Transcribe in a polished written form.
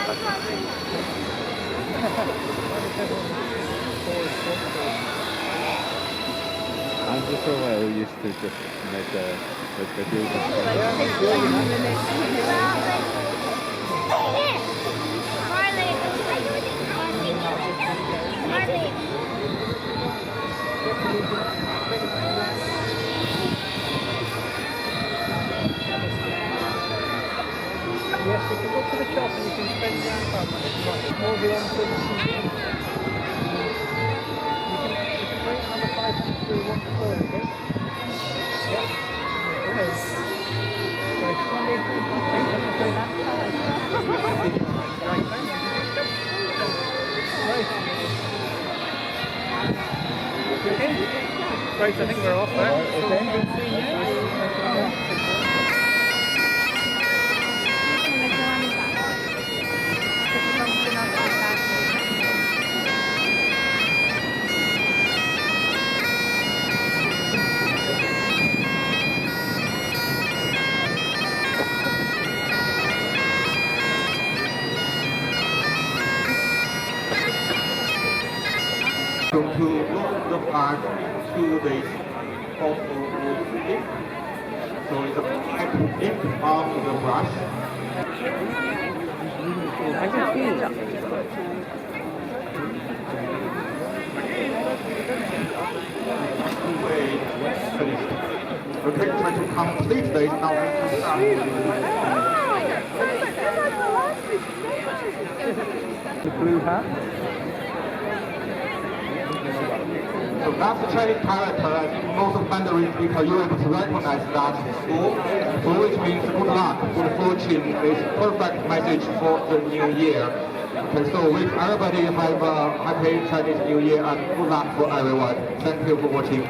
I'm just aware we used to just make the videos. Yes, you can go to the shop and you can spend your own time if you want. Move it on to the TV. You can wait another 5 minutes to one floor, okay? Yes. Yes. Right. Okay. Right, I think we're off there. Okay. To look the part 2 days of the so it's a ink on the brush. I can see it. Finished. Okay, try to complete this now. The blue hat. So that's the Chinese character. I think most of Mandarin speakers you're able to recognize that school, which means good luck, good fortune, is perfect message for the new year. Okay, so wish everybody have a happy Chinese New Year and good luck for everyone. Thank you for watching.